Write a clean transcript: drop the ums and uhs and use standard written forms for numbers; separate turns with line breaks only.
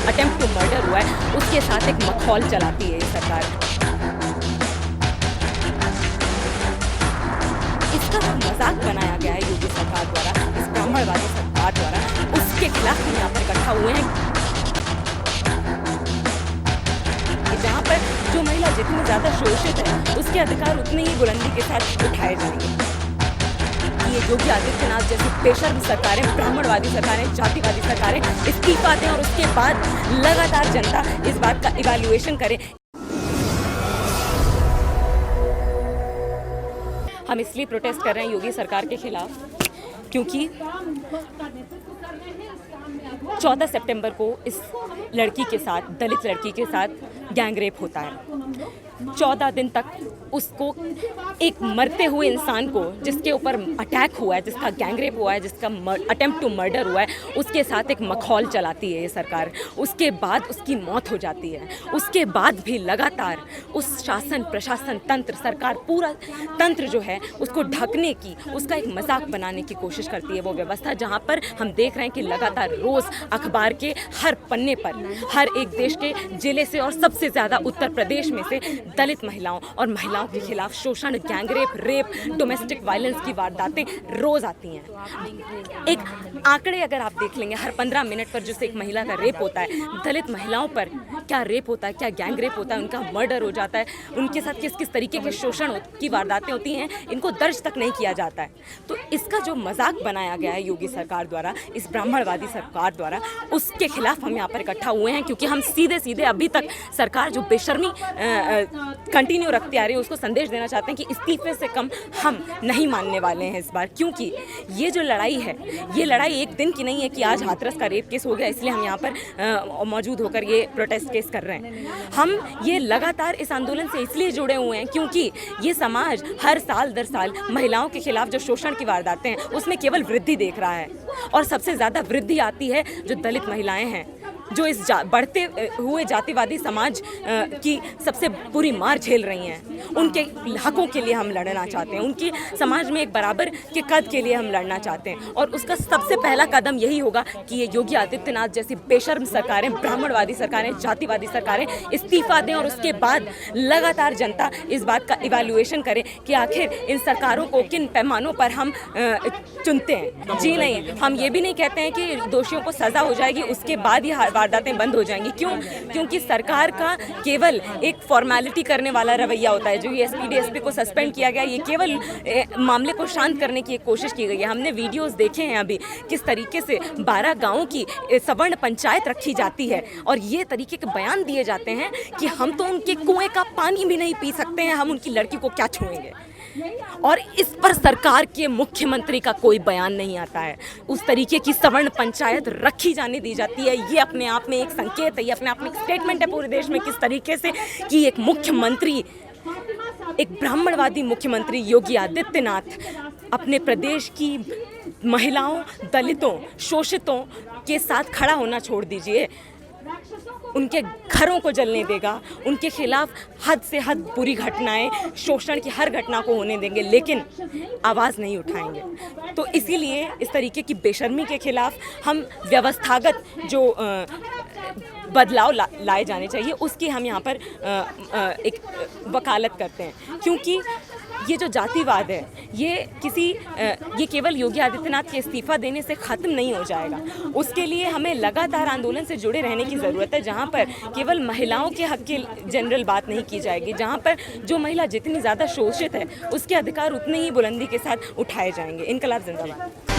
Attempt to murder हुआ है उसके साथ एक मखौल चलाती है ये सरकार। इसका जो मजाक बनाया गया है योगी सरकार द्वारा, इस ब्राह्मणवादी सरकार द्वारा, उसके खिलाफ हम यहाँ पर इकट्ठा हुए हैं। जहाँ पर जो महिला जितनी ज्यादा शोषित है उसके अधिकार उतने ही बुलंदी के साथ उठाए जाएंगे। ये योगी आदित्यनाथ जैसी बेशर्म सरकारें, ब्राह्मणवादी सरकारें, जातिवादी सरकारें इस्तीफा दें और उसके बाद लगातार जनता इस बात का इवैल्यूएशन करे। हम इसलिए प्रोटेस्ट कर रहे हैं योगी सरकार के खिलाफ क्योंकि 14 सितंबर को इस लड़की के साथ, दलित लड़की के साथ गैंग रेप होता है। 14 दिन तक उसको, एक मरते हुए इंसान को जिसके ऊपर अटैक हुआ है, जिसका गैंग रेप हुआ है, जिसका अटेम्प्ट टू मर्डर हुआ है, उसके साथ एक मखौल चलाती है ये सरकार। उसके बाद उसकी मौत हो जाती है। उसके बाद भी लगातार उस शासन, प्रशासन, तंत्र, सरकार, पूरा तंत्र जो है उसको ढकने की, उसका एक मजाक बनाने की कोशिश करती है वो व्यवस्था। जहाँ पर हम देख रहे हैं कि लगातार रोज़ अखबार के हर पन्ने पर हर एक देश के जिले से और सबसे ज़्यादा उत्तर प्रदेश में से दलित महिलाओं और महिलाओं के खिलाफ शोषण, गैंगरेप, रेप, डोमेस्टिक वायलेंस की वारदातें रोज आती हैं। एक आंकड़े अगर आप देख लेंगे, हर 15 मिनट पर जिससे एक महिला का रेप होता है, दलित महिलाओं पर क्या रेप होता है, क्या गैंग रेप होता है, उनका मर्डर हो जाता है, उनके साथ किस किस तरीके के शोषण की वारदातें होती हैं, इनको दर्ज तक नहीं किया जाता है। तो इसका जो मजाक बनाया गया है योगी सरकार द्वारा, इस ब्राह्मणवादी सरकार द्वारा, उसके खिलाफ हम यहाँ पर इकट्ठा हुए हैं क्योंकि हम सीधे सीधे अभी तक सरकार जो बेशर्मी कंटिन्यू रखते आ रहे हैं उसको संदेश देना चाहते हैं कि इस्तीफे से कम हम नहीं मानने वाले हैं इस बार। क्योंकि ये जो लड़ाई है, ये लड़ाई एक दिन की नहीं है कि आज हाथरस का रेप केस हो गया इसलिए हम यहाँ पर मौजूद होकर ये प्रोटेस्ट केस कर रहे हैं। हम ये लगातार इस आंदोलन से इसलिए जुड़े हुए हैं क्योंकि ये समाज हर साल दर साल महिलाओं के खिलाफ जो शोषण की वारदातें हैं उसमें केवल वृद्धि देख रहा है। और सबसे ज़्यादा वृद्धि आती है जो दलित महिलाएँ हैं, जो इस बढ़ते हुए जातिवादी समाज की सबसे बुरी मार झेल रही हैं। उनके हकों के लिए हम लड़ना चाहते हैं, उनकी समाज में एक बराबर के कद के लिए हम लड़ना चाहते हैं। और उसका सबसे पहला कदम यही होगा कि ये योगी आदित्यनाथ जैसी बेशर्म सरकारें, ब्राह्मणवादी सरकारें, जातिवादी सरकारें इस्तीफा दें और उसके बाद लगातार जनता इस बात का इवैल्यूएशन करे कि आखिर इन सरकारों को किन पैमानों पर हम चुनते हैं। जी नहीं, हम ये भी नहीं कहते हैं कि दोषियों को सज़ा हो जाएगी उसके बाद ही वारदातें बंद हो जाएंगी। क्यों? क्योंकि सरकार का केवल एक फॉर्मेलिटी करने वाला रवैया होता है। जो ये एसपी डीएसपी को सस्पेंड किया गया, ये केवल मामले को शांत करने की एक कोशिश की गई है। हमने वीडियोस देखे हैं अभी किस तरीके से 12 गांवों की सवर्ण पंचायत रखी जाती है और ये तरीके के बयान दिए जाते हैं कि हम तो उनके कुएं का पानी भी नहीं पी सकते हैं, हम उनकी लड़की को क्या छुएंगे। और इस पर सरकार के मुख्यमंत्री का कोई बयान नहीं आता है। उस तरीके की सवर्ण पंचायत रखी जाने दी जाती है। ये अपने आप में एक संकेत है, ये अपने आप में एक स्टेटमेंट है पूरे देश में किस तरीके से कि एक मुख्यमंत्री, एक ब्राह्मणवादी मुख्यमंत्री योगी आदित्यनाथ अपने प्रदेश की महिलाओं, दलितों, शोषितों के साथ खड़ा होना छोड़ दीजिए, उनके घरों को जलने देगा, उनके खिलाफ हद से हद बुरी घटनाएं, शोषण की हर घटना को होने देंगे, लेकिन आवाज़ नहीं उठाएंगे। तो इसीलिए इस तरीके की बेशर्मी के खिलाफ हम व्यवस्थागत जो बदलाव लाए जाने चाहिए उसकी हम यहाँ पर एक वकालत करते हैं। क्योंकि ये जो जातिवाद है ये केवल योगी आदित्यनाथ के इस्तीफा देने से ख़त्म नहीं हो जाएगा। उसके लिए हमें लगातार आंदोलन से जुड़े रहने की ज़रूरत है, जहाँ पर केवल महिलाओं के हक की जनरल बात नहीं की जाएगी, जहाँ पर जो महिला जितनी ज़्यादा शोषित है उसके अधिकार उतने ही बुलंदी के साथ उठाए जाएंगे। इनकलाब जिंदाबाद।